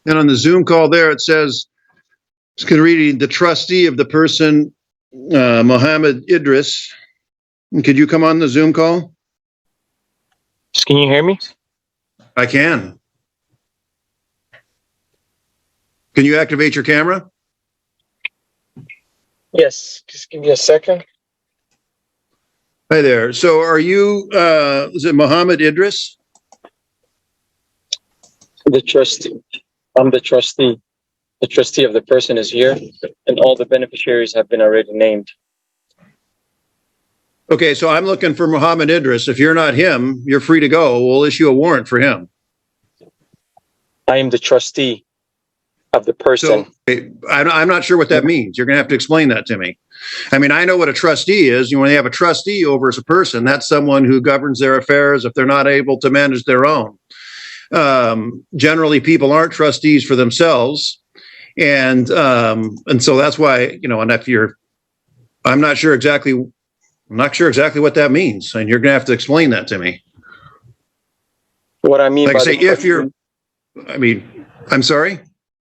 And on the Zoom call there, it says, it's going to read the trustee of the person, Mohammed Idris. Could you come on the Zoom call? Can you hear me? I can. Can you activate your camera? Yes, just give me a second. Hi there. So are you, is it Mohammed Idris? The trustee. I'm the trustee. The trustee of the person is here, and all the beneficiaries have been already named. Okay, so I'm looking for Mohammed Idris. If you're not him, you're free to go. We'll issue a warrant for him. I am the trustee of the person. So I'm not sure what that means. You're going to have to explain that to me. I mean, I know what a trustee is. When you have a trustee over as a person, that's someone who governs their affairs if they're not able to manage their own. Generally, people aren't trustees for themselves. And so that's why, and if you're, I'm not sure exactly what that means. And you're going to have to explain that to me. What I mean, like I say, I'm sorry?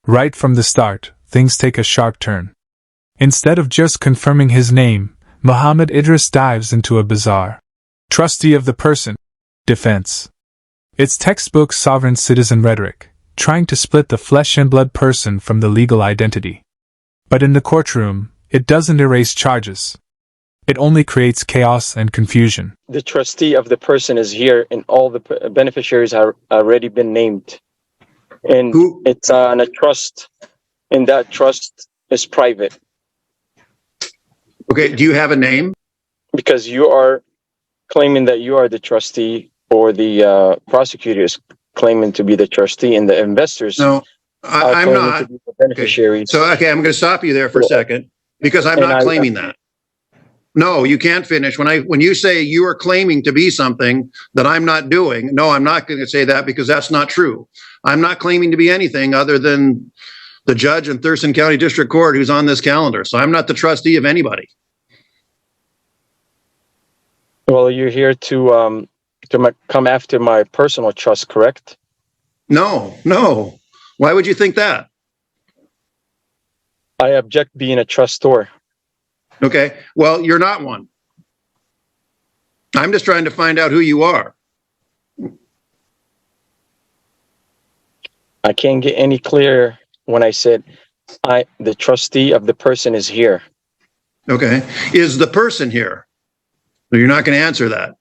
Right from the start, things take a sharp turn. Instead of just confirming his name, Mohammed Idris dives into a bizarre trustee of the person defense. It's textbook sovereign citizen rhetoric, trying to split the flesh and blood person from the legal identity. But in the courtroom, it doesn't erase charges. It only creates chaos and confusion. The trustee of the person is here, and all the beneficiaries have already been named. And it's on a trust, and that trust is private. Okay, do you have a name? Because you are claiming that you are the trustee, or the prosecutor is claiming to be the trustee, and the investors I'm not. to be the beneficiaries. Okay, I'm going to stop you there for a second, because I'm not claiming that. No, you can't finish. When you say you are claiming to be something that I'm not doing, no, I'm not going to say that, because that's not true. I'm not claiming to be anything other than the judge in Thurston County District Court who's on this calendar. So I'm not the trustee of anybody. Well, you're here to come after my personal trust, correct? No. Why would you think that? I object being a trustor. Okay, well, you're not one. I'm just trying to find out who you are. I can't get any clearer when I said the trustee of the person is here. Okay, is the person here? You're not going to answer that.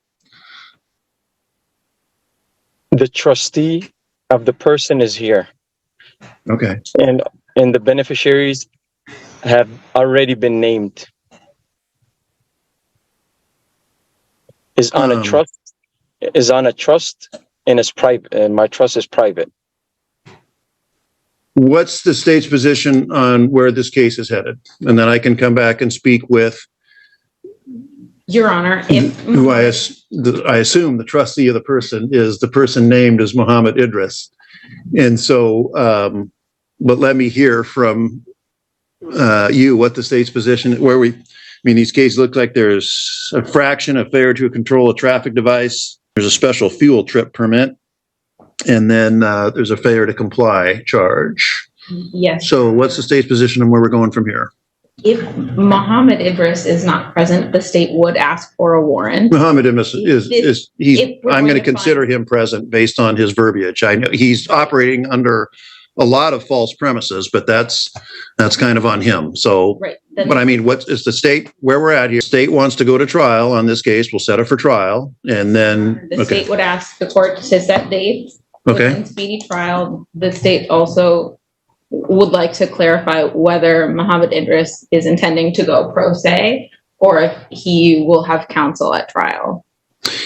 The trustee of the person is here. Okay. And the beneficiaries have already been named. Is on a trust, and it's private, and my trust is private. What's the state's position on where this case is headed? And then I can come back and speak with Your Honor, who I assume the trustee of the person is the person named as Mohammed Idris. And so, but let me hear from you what the state's position, these cases look like there's a fraction, a failure to control a traffic device. There's a special fuel trip permit. And then there's a failure to comply charge. Yes. So what's the state's position on where we're going from here? If Mohammed Idris is not present, the state would ask for a warrant. Mohammed Idris I'm going to consider him present based on his verbiage. I know he's operating under a lot of false premises, but that's kind of on him. So, right. But I mean, what is the state where we're at here? State wants to go to trial on this case. We'll set it for trial, and then the state would ask the court to set dates. Okay. Speedy trial. The state also would like to clarify whether Mohammed Idris is intending to go pro se or if he will have counsel at trial.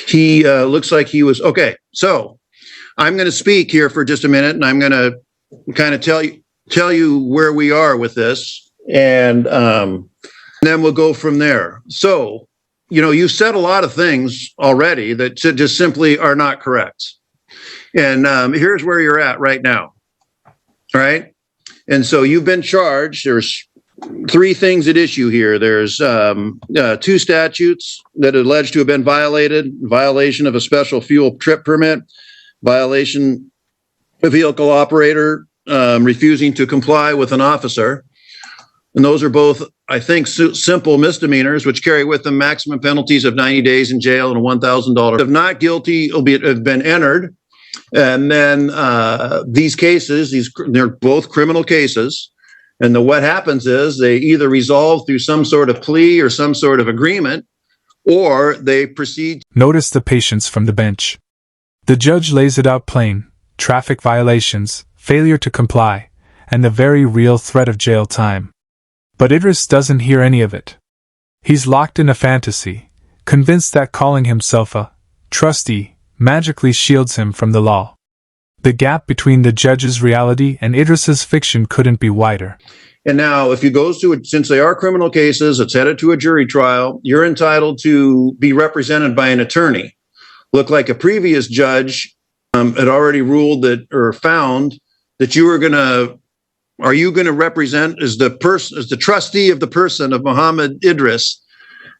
He looks like he was okay. So I'm going to speak here for just a minute, and I'm going to kind of tell you where we are with this, and then we'll go from there. So, you said a lot of things already that just simply are not correct. And here's where you're at right now. All right. And so you've been charged. There's 3 things at issue here. There's 2 statutes that are alleged to have been violated: violation of a special fuel trip permit, violation of vehicle operator refusing to comply with an officer. And those are both, I think, simple misdemeanors, which carry with them maximum penalties of 90 days in jail and $1,000. If not guilty, have been entered. And then these cases, they're both criminal cases. And what happens is they either resolve through some sort of plea or some sort of agreement, or they proceed. Notice the patience from the bench. The judge lays it out plain: traffic violations, failure to comply, and the very real threat of jail time. But Idris doesn't hear any of it. He's locked in a fantasy, convinced that calling himself a trustee magically shields him from the law. The gap between the judge's reality and Idris's fiction couldn't be wider. And now, if he goes to it, since they are criminal cases, it's headed to a jury trial, you're entitled to be represented by an attorney. Look like a previous judge had already ruled that, or found that you were going to, are you going to represent as the person, as the trustee of the person of Muhammad Idris,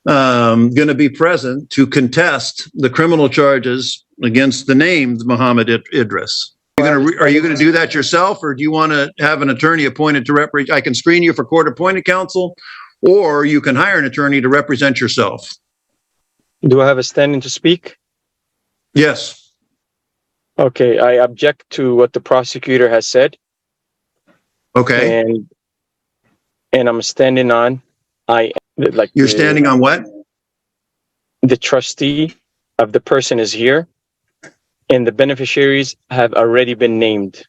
going to be present to contest the criminal charges against the named Muhammad Idris? Are you going to do that yourself, or do you want to have an attorney appointed to represent? I can screen you for court-appointed counsel, or you can hire an attorney to represent yourself. Do I have a standing to speak? Yes. Okay, I object to what the prosecutor has said. Okay. And I'm standing on, You're standing on what? The trustee of the person is here, and the beneficiaries have already been named.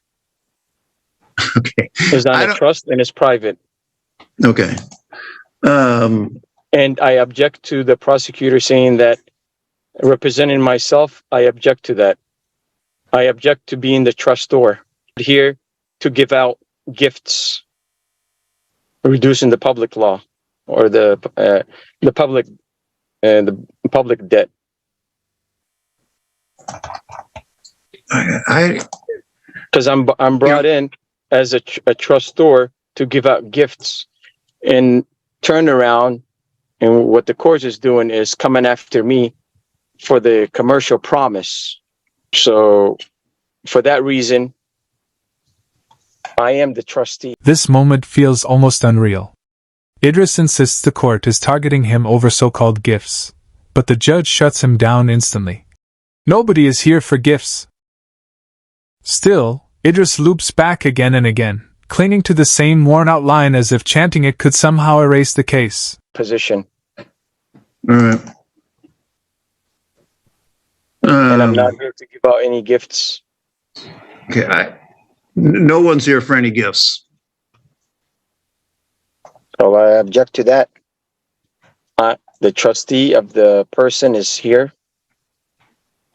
Okay. It's not a trust and it's private. Okay. And I object to the prosecutor saying that representing myself, I object to that. I object to being the trustor here to give out gifts, reducing the public law or the public debt. Because I'm brought in as a trustor to give out gifts, and turn around, and what the court is doing is coming after me for the commercial promise. So for that reason, I am the trustee. This moment feels almost unreal. Idris insists the court is targeting him over so-called gifts, but the judge shuts him down instantly. Nobody is here for gifts. Still, Idris loops back again and again, clinging to the same worn-out line as if chanting it could somehow erase the case. Position. All right. And I'm not here to give out any gifts. Okay. No one's here for any gifts. So I object to that. The trustee of the person is here,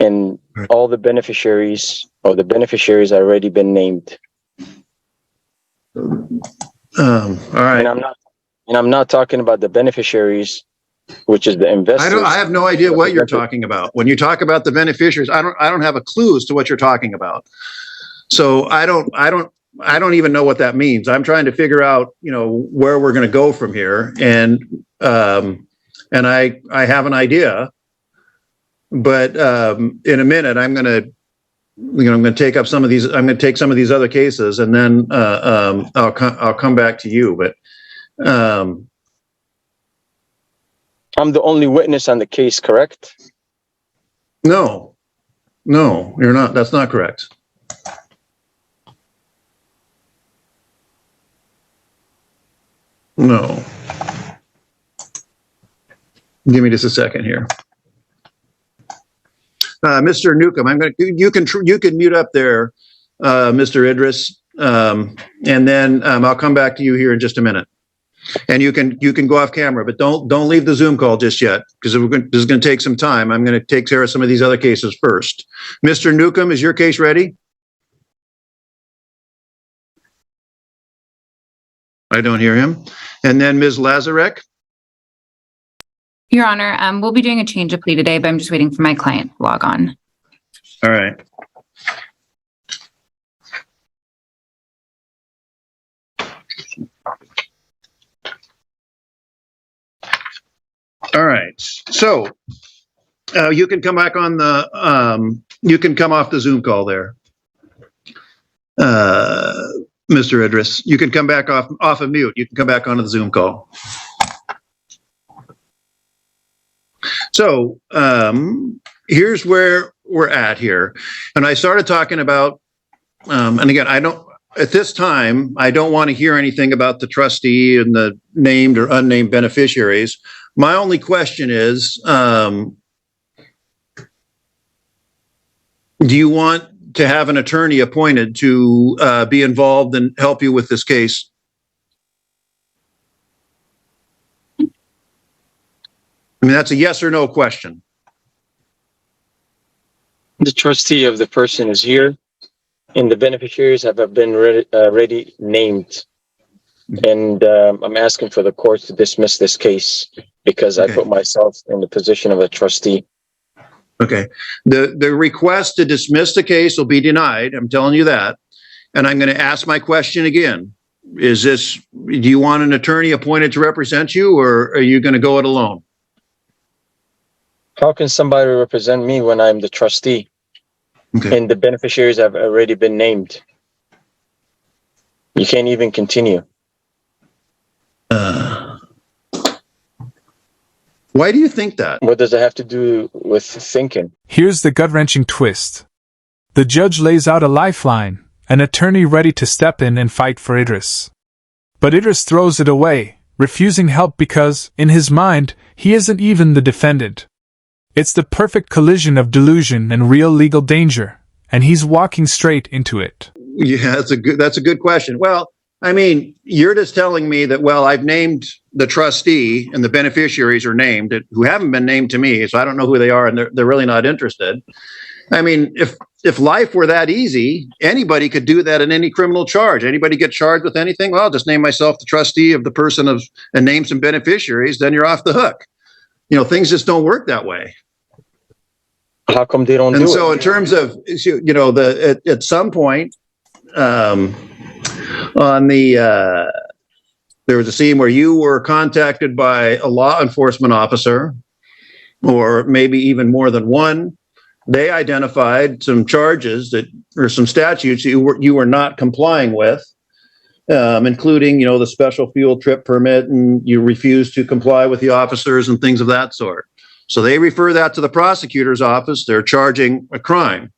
and all the beneficiaries already been named. All right. And I'm not talking about the beneficiaries, which is the investors. I have no idea what you're talking about. When you talk about the beneficiaries, I don't have a clue as to what you're talking about. So I don't even know what that means. I'm trying to figure out, where we're going to go from here. And I have an idea, but in a minute I'm going to take up some of these. I'm going to take some of these other cases, and then I'll come back to you. But I'm the only witness on the case, correct? No, you're not. That's not correct. No. Give me just a second here. Mr. Newcomb, you can mute up there, Mr. Idris, and then I'll come back to you here in just a minute. And you can go off camera, but don't leave the Zoom call just yet, because this is going to take some time. I'm going to take care of some of these other cases first. Mr. Newcomb, is your case ready? I don't hear him. And then Ms. Lazarek. Your Honor, we'll be doing a change of plea today, but I'm just waiting for my client to log on. All right. All right. So you can come back on the, you can come off the Zoom call there. Mr. Idris. You can come back off of mute. You can come back onto the Zoom call. So here's where we're at here. And I started talking about, and again, at this time, I don't want to hear anything about the trustee and the named or unnamed beneficiaries. My only question is, do you want to have an attorney appointed to be involved and help you with this case? I mean, that's a yes or no question. The trustee of the person is here, and the beneficiaries have been already named. And I'm asking for the court to dismiss this case because I put myself in the position of a trustee. Okay. The request to dismiss the case will be denied. I'm telling you that. And I'm going to ask my question again. Do you want an attorney appointed to represent you, or are you going to go it alone? How can somebody represent me when I'm the trustee? Okay. And the beneficiaries have already been named? You can't even continue. Why do you think that? What does it have to do with thinking? Here's the gut-wrenching twist. The judge lays out a lifeline, an attorney ready to step in and fight for Idris. But Idris throws it away, refusing help because, in his mind, he isn't even the defendant. It's the perfect collision of delusion and real legal danger, and he's walking straight into it. Yeah, that's a good question. Well, I mean, you're just telling me that, well, I've named the trustee and the beneficiaries are named who haven't been named to me, so I don't know who they are, and they're really not interested. I mean, if life were that easy, anybody could do that in any criminal charge. Anybody get charged with anything? Well, I'll just name myself the trustee of the person and name some beneficiaries, then you're off the hook. You know, things just don't work that way. How come they don't do it? And so in terms of, you know, at some point, there was a scene where you were contacted by a law enforcement officer, or maybe even more than one. They identified some charges or some statutes you were not complying with, including, you know, the special field trip permit, and you refused to comply with the officers and things of that sort. So they refer that to the prosecutor's office. They're charging a crime,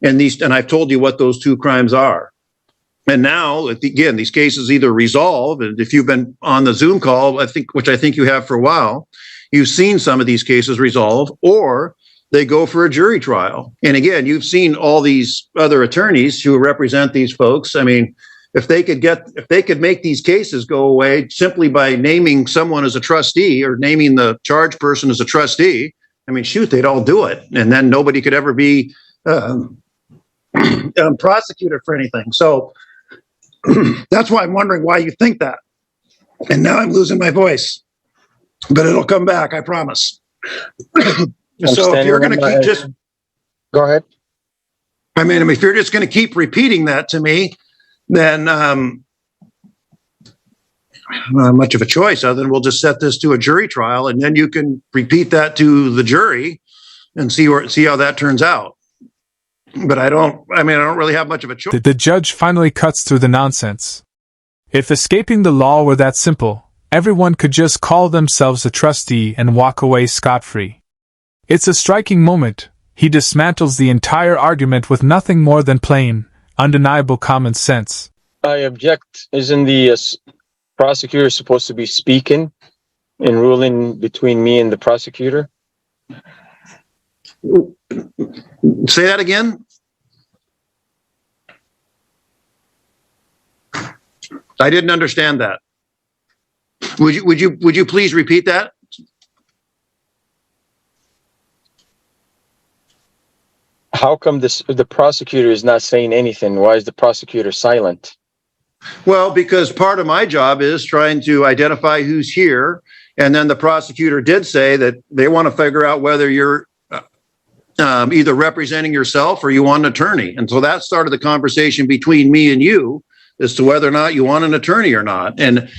and I've told you what those two crimes are. And now, again, these cases either resolve, and if you've been on the Zoom call, which I think you have for a while, you've seen some of these cases resolve, or they go for a jury trial. And again, you've seen all these other attorneys who represent these folks. I mean, if they could make these cases go away simply by naming someone as a trustee or naming the charged person as a trustee, I mean, shoot, they'd all do it. And then nobody could ever be prosecuted for anything. So that's why I'm wondering why you think that. And now I'm losing my voice, but it'll come back, I promise. So if you're going to keep just... Go ahead. I mean, if you're just going to keep repeating that to me, then I don't have much of a choice other than we'll just set this to a jury trial, and then you can repeat that to the jury and see how that turns out. But I don't really have much of a choice. The judge finally cuts through the nonsense. If escaping the law were that simple, everyone could just call themselves a trustee and walk away scot-free. It's a striking moment. He dismantles the entire argument with nothing more than plain, undeniable common sense. I object. Isn't the prosecutor supposed to be speaking and ruling between me and the prosecutor? Say that again. I didn't understand that. Would you please repeat that? How come the prosecutor is not saying anything? Why is the prosecutor silent? Well, because part of my job is trying to identify who's here, and then the prosecutor did say that they want to figure out whether you're either representing yourself or you want an attorney. And so that started the conversation between me and you as to whether or not you want an attorney or not. And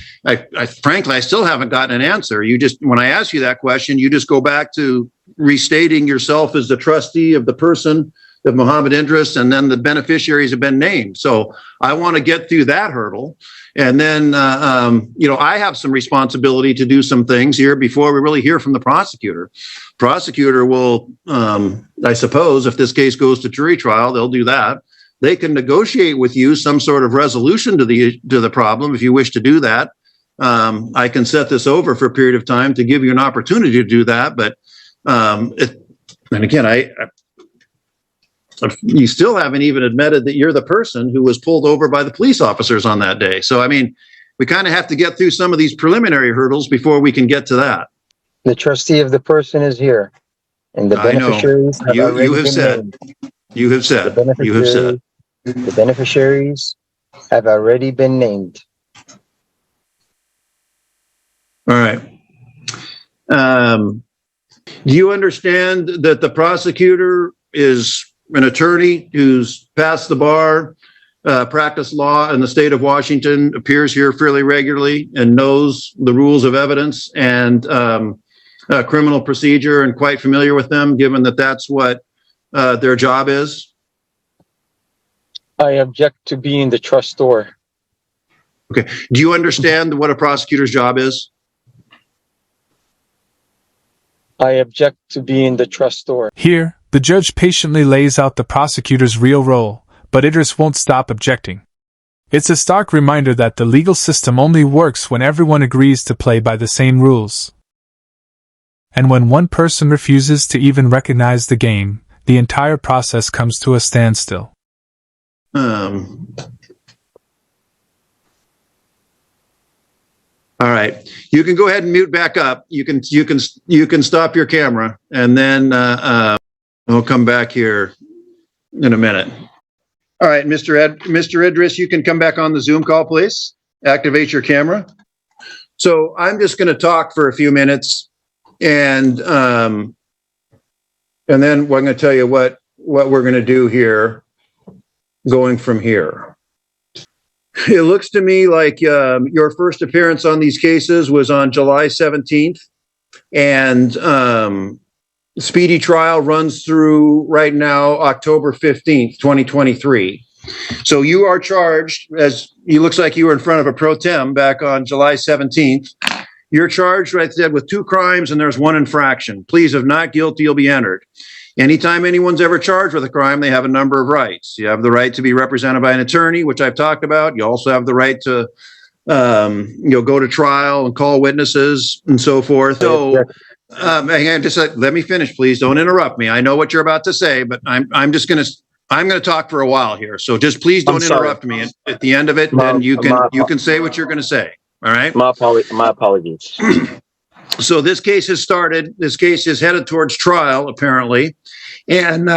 frankly, I still haven't gotten an answer. When I ask you that question, you just go back to restating yourself as the trustee of the person of Mohammed Idris, and then the beneficiaries have been named. So I want to get through that hurdle. And then, I have some responsibility to do some things here before we really hear from the prosecutor. Prosecutor will, I suppose, if this case goes to jury trial, they'll do that. They can negotiate with you some sort of resolution to the problem if you wish to do that. I can set this over for a period of time to give you an opportunity to do that. But and again, you still haven't even admitted that you're the person who was pulled over by the police officers on that day. So, I mean, we kind of have to get through some of these preliminary hurdles before we can get to that. The trustee of the person is here, and the beneficiaries have already been named. You have said. The beneficiaries have already been named. All right. Do you understand that the prosecutor is an attorney who's passed the bar, practiced law in the state of Washington, appears here fairly regularly, and knows the rules of evidence and criminal procedure, and quite familiar with them, given that that's what their job is? I object to being the trustor. Okay. Do you understand what a prosecutor's job is? I object to being the trustor. Here, the judge patiently lays out the prosecutor's real role, but Idris won't stop objecting. It's a stark reminder that the legal system only works when everyone agrees to play by the same rules. And when one person refuses to even recognize the game, the entire process comes to a standstill. All right, you can go ahead and mute back up. You can stop your camera, and then we'll come back here in a minute. All right, Mr. Idris, you can come back on the Zoom call, please. Activate your camera. So I'm just going to talk for a few minutes, and then I'm going to tell you what we're going to do here, going from here. It looks to me like your first appearance on these cases was on July 17th, and speedy trial runs through right now, October 15th, 2023. So you are charged, as it looks like you were in front of a pro tem back on July 17th. You're charged, right there, with 2 crimes, and there's 1 infraction. Pleas of not guilty will be entered. Anytime anyone's ever charged with a crime, they have a number of rights. You have the right to be represented by an attorney, which I've talked about. You also have the right to, go to trial and call witnesses and so forth. So, let me finish, please. Don't interrupt me. I know what you're about to say, but I'm going to talk for a while here. So just please don't interrupt me. And at the end of it, then you can say what you're going to say. All right. My apologies. So this case has started. This case is headed towards trial, apparently. And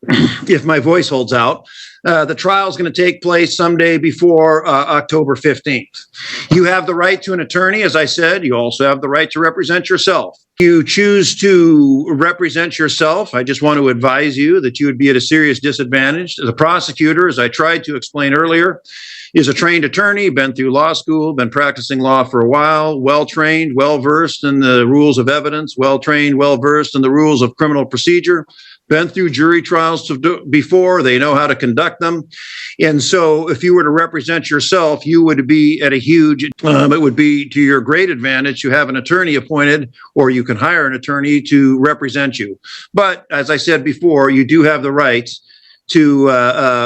if my voice holds out, the trial is going to take place someday before October 15th. You have the right to an attorney, as I said. You also have the right to represent yourself. If you choose to represent yourself, I just want to advise you that you would be at a serious disadvantage. As a prosecutor, as I tried to explain earlier, is a trained attorney, been through law school, been practicing law for a while, well-trained, well-versed in the rules of evidence, well-trained, well-versed in the rules of criminal procedure, been through jury trials before, they know how to conduct them. And so if you were to represent yourself, you would be at a huge, it would be to your great advantage to have an attorney appointed, or you can hire an attorney to represent you. But as I said before, you do have the right to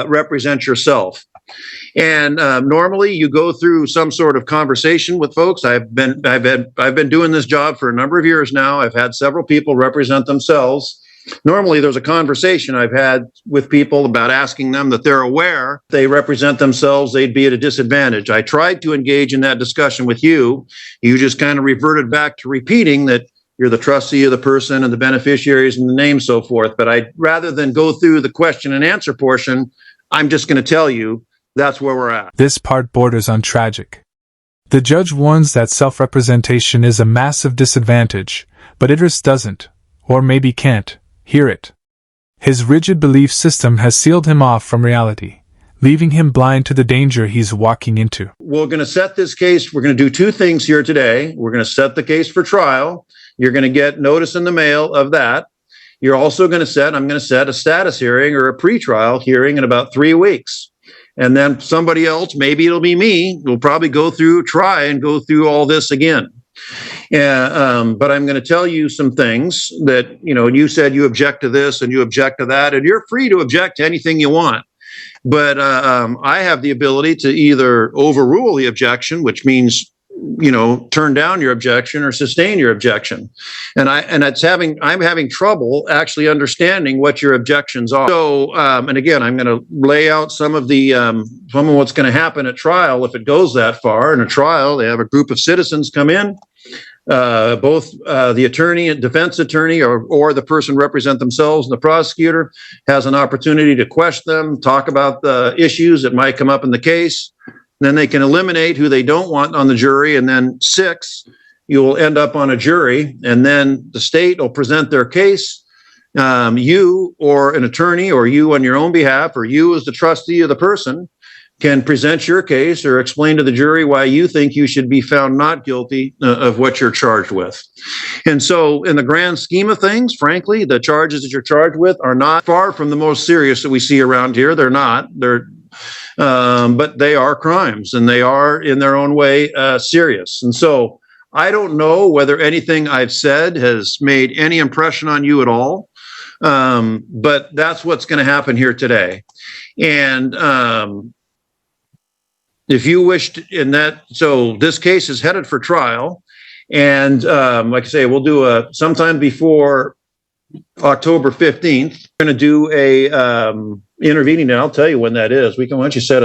represent yourself. And normally you go through some sort of conversation with folks. I've been doing this job for a number of years now. I've had several people represent themselves. Normally there's a conversation I've had with people about asking them that they're aware if they represent themselves, they'd be at a disadvantage. I tried to engage in that discussion with you. You just kind of reverted back to repeating that you're the trustee of the person and the beneficiaries and the name, so forth. But rather than go through the question and answer portion, I'm just going to tell you that's where we're at. This part borders on tragic. The judge warns that self-representation is a massive disadvantage, but Idris doesn't, or maybe can't, hear it. His rigid belief system has sealed him off from reality, leaving him blind to the danger he's walking into. We're going to set this case. We're going to do 2 things here today. We're going to set the case for trial. You're going to get notice in the mail of that. you're also going to set, I'm going to set a status hearing or a pretrial hearing in about 3 weeks. And then somebody else, maybe it'll be me, will probably try and go through all this again. But I'm going to tell you some things that, you said you object to this and you object to that, and you're free to object to anything you want. But I have the ability to either overrule the objection, which means, turn down your objection or sustain your objection. And I'm having trouble actually understanding what your objections are. So, and again, I'm going to lay out some of what's going to happen at trial if it goes that far. In a trial, they have a group of citizens come in. Both the attorney and defense attorney or the person represent themselves, and the prosecutor has an opportunity to question them, talk about the issues that might come up in the case. Then they can eliminate who they don't want on the jury, and then 6, you will end up on a jury, and then the state will present their case. You or an attorney, or you on your own behalf, or you as the trustee of the person, can present your case or explain to the jury why you think you should be found not guilty of what you're charged with. And so in the grand scheme of things, frankly, the charges that you're charged with are not far from the most serious that we see around here. They're not. But they are crimes, and they are in their own way serious. And so I don't know whether anything I've said has made any impression on you at all. But that's what's going to happen here today. And if you wished so this case is headed for trial, and like I say, we'll do sometime before October 15th. We're going to do a intervening, and I'll tell you when that is. Why don't you set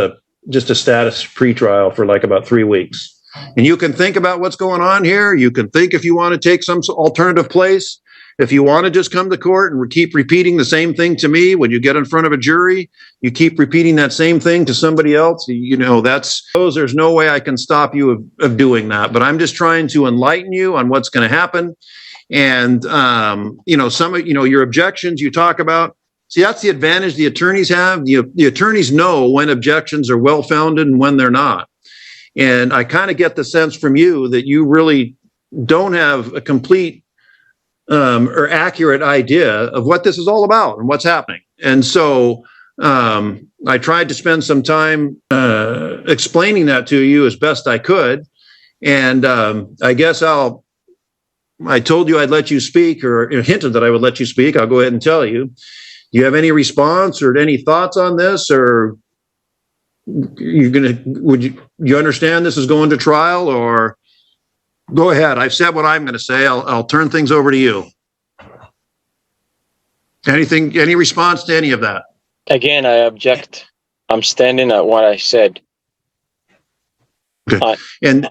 just a status pretrial for like about 3 weeks, and you can think about what's going on here. You can think if you want to take some alternative place. If you want to just come to court and keep repeating the same thing to me when you get in front of a jury, you keep repeating that same thing to somebody else, there's no way I can stop you of doing that. But I'm just trying to enlighten you on what's going to happen. And, some of, your objections you talk about, see, that's the advantage the attorneys have. The attorneys know when objections are well-founded and when they're not. And I kind of get the sense from you that you really don't have a complete or accurate idea of what this is all about and what's happening. And so I tried to spend some time explaining that to you as best I could. And I guess I told you I'd let you speak, or hinted that I would let you speak. I'll go ahead and tell you. Do you have any response or any thoughts on this, or would you understand this is going to trial, or go ahead? I've said what I'm going to say. I'll turn things over to you. Any response to any of that? Again, I object. I'm standing at what I said. Okay. And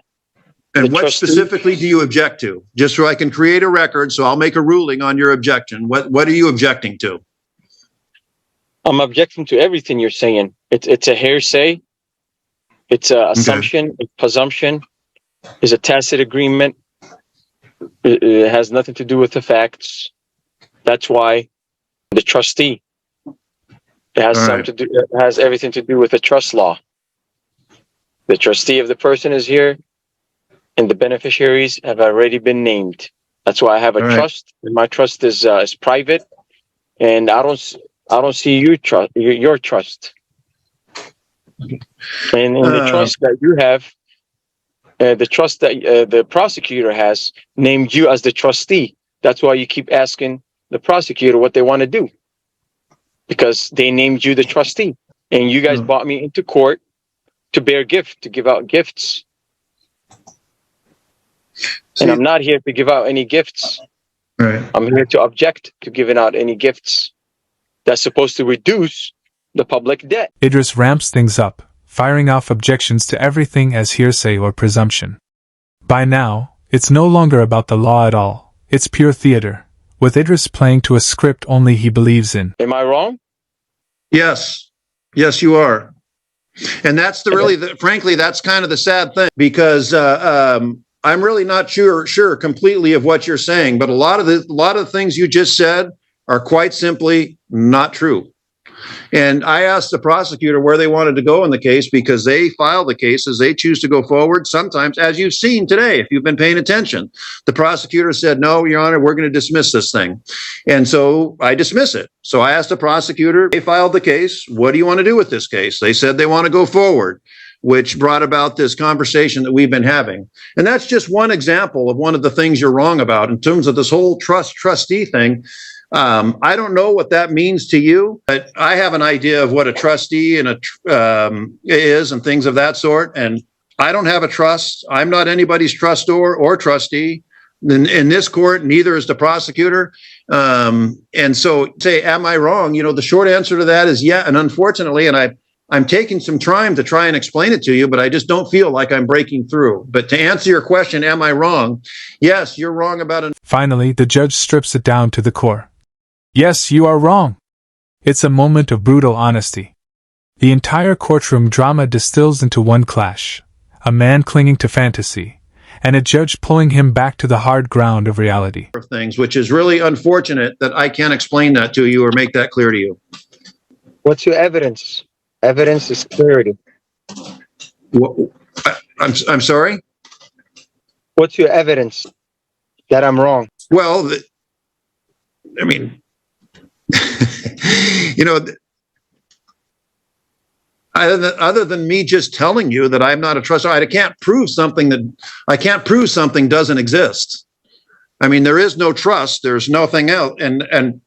what specifically do you object to? Just so I can create a record, so I'll make a ruling on your objection. What are you objecting to? I'm objecting to everything you're saying. It's a hearsay. It's an assumption, a presumption. It's a tacit agreement. It has nothing to do with the facts. That's why the trustee. It has it has everything to do with the trust law. The trustee of the person is here, and the beneficiaries have already been named. That's why I have a trust, and my trust is private, and I don't see your trust. And in the trust that you have, the trust that the prosecutor has named you as the trustee. That's why you keep asking the prosecutor what they want to do, because they named you the trustee, and you guys brought me into court to give out gifts. And I'm not here to give out any gifts. Right. I'm here to object to giving out any gifts that's supposed to reduce the public debt. Idris ramps things up, firing off objections to everything as hearsay or presumption. By now, it's no longer about the law at all. It's pure theater, with Idris playing to a script only he believes in. Am I wrong? Yes. Yes, you are. And that's frankly, that's kind of the sad thing, because I'm really not sure completely of what you're saying, but a lot of the things you just said are quite simply not true. And I asked the prosecutor where they wanted to go in the case because they file the cases. They choose to go forward. Sometimes, as you've seen today, if you've been paying attention, the prosecutor said, no, Your Honor, we're going to dismiss this thing. And so I dismiss it. So I asked the prosecutor, they filed the case. What do you want to do with this case? They said they want to go forward, which brought about this conversation that we've been having. And that's just one example of one of the things you're wrong about in terms of this whole trustee thing. I don't know what that means to you, but I have an idea of what a trustee and is and things of that sort. And I don't have a trust. I'm not anybody's trustor or trustee. In this court, neither is the prosecutor. And so say, am I wrong? You know, the short answer to that is yeah. And unfortunately, and I'm taking some time to try and explain it to you, but I just don't feel like I'm breaking through. But to answer your question, am I wrong? Yes, you're wrong about it. Finally, the judge strips it down to the core. Yes, you are wrong. It's a moment of brutal honesty. The entire courtroom drama distills into one clash. A man clinging to fantasy, and a judge pulling him back to the hard ground of reality. Things, which is really unfortunate that I can't explain that to you or make that clear to you. What's your evidence? Evidence is clarity. I'm sorry? What's your evidence that I'm wrong? Well, I mean, you know, other than me just telling you that I'm not a trustee, I can't prove something doesn't exist. I mean, there is no trust. There's nothing else, and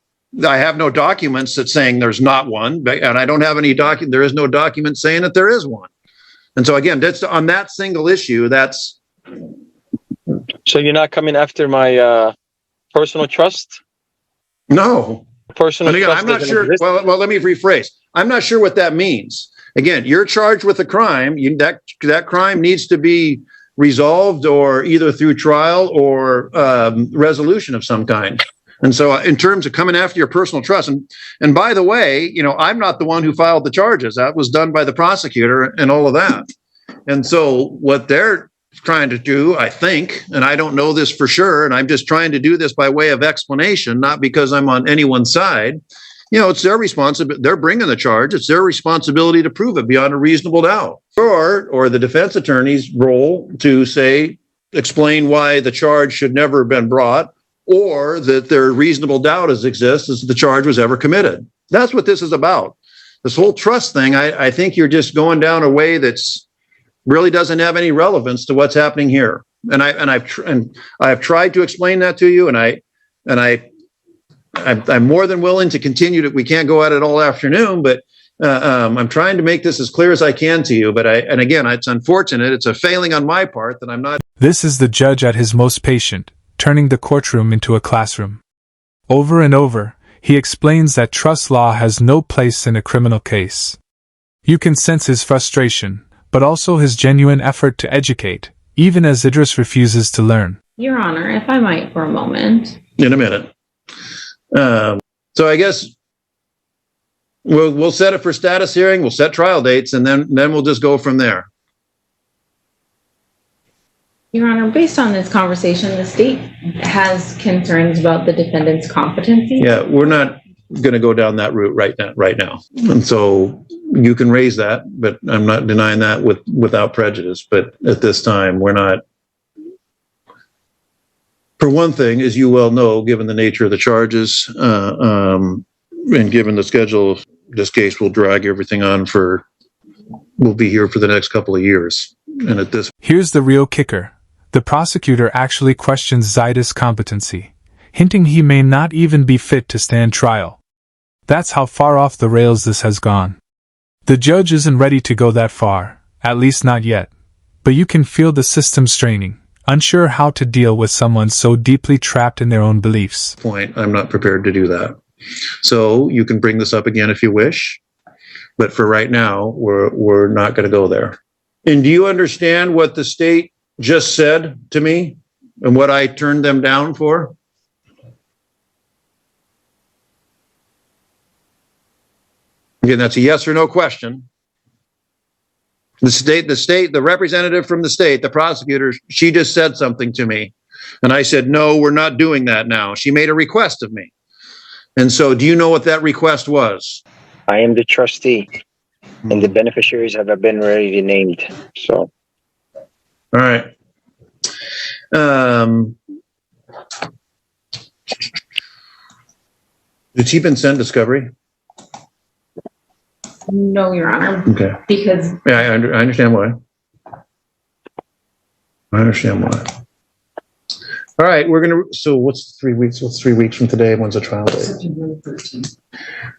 I have no documents that saying there's not one, and I don't have any document. There is no document saying that there is one. And so again, that's on that single issue. That's so you're not coming after my personal trust? No. Personal and again, trust. I'm not sure. Well, let me rephrase. I'm not sure what that means. Again, you're charged with a crime. That crime needs to be resolved, or either through trial or resolution of some kind. And so, in terms of coming after your personal trust, and by the way, you know, I'm not the one who filed the charges. That was done by the prosecutor and all of that. And so, what they're trying to do, I think, and I don't know this for sure, and I'm just trying to do this by way of explanation, not because I'm on anyone's side. You know, it's their responsibility. They're bringing the charge. It's their responsibility to prove it beyond a reasonable doubt. Or the defense attorney's role to explain why the charge should never have been brought, or that their reasonable doubt exists as the charge was ever committed. That's what this is about. This whole trust thing, I think you're just going down a way that's really doesn't have any relevance to what's happening here. And I've tried to explain that to you, and I'm more than willing to continue to. We can't go at it all afternoon, but I'm trying to make this as clear as I can to you. But again, it's unfortunate. It's a failing on my part that I'm not. This is the judge at his most patient, turning the courtroom into a classroom. Over and over, he explains that trust law has no place in a criminal case. You can sense his frustration, but also his genuine effort to educate, even as Idris refuses to learn. Your Honor, if I might for a moment. In a minute. So I guess we'll set it for status hearing, we'll set trial dates, and then we'll just go from there. Your Honor, based on this conversation, the state has concerns about the defendant's competency. Yeah, we're not going to go down that route right now. And so you can raise that, but I'm not denying that without prejudice. But at this time, we're not. For one thing, as you well know, given the nature of the charges and given the schedule of this case, will drag everything on we'll be here for the next couple of years. And at this, here's the real kicker. The prosecutor actually questions Zaida's competency, hinting he may not even be fit to stand trial. That's how far off the rails this has gone. The judge isn't ready to go that far, at least not yet. But you can feel the system straining, unsure how to deal with someone so deeply trapped in their own beliefs. I'm not prepared to do that. So you can bring this up again if you wish. But for right now, we're not going to go there. And do you understand what the state just said to me and what I turned them down for? Again, that's a yes or no question. The representative from the state, the prosecutor, she just said something to me. And I said, no, we're not doing that now. She made a request of me. And so do you know what that request was? I am the trustee, and the beneficiaries have been already named. So, All right. Did he been sent discovery? No, Your Honor, Okay. because Yeah, I understand why. I understand why. All right, so what's 3 weeks? What's 3 weeks from today? When's the trial date? September 13th.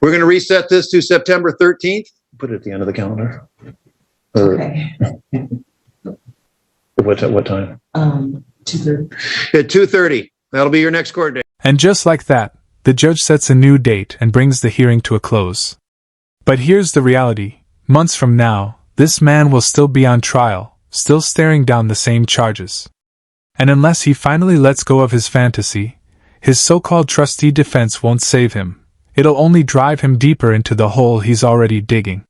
We're going to reset this to September 13th. Put it at the end of the calendar. Or Okay. what time? 2:30. At 2:30. That'll be your next court date. And just like that, the judge sets a new date and brings the hearing to a close. But here's the reality. Months from now, this man will still be on trial, still staring down the same charges. And unless he finally lets go of his fantasy, his so-called trustee defense won't save him. It'll only drive him deeper into the hole he's already digging.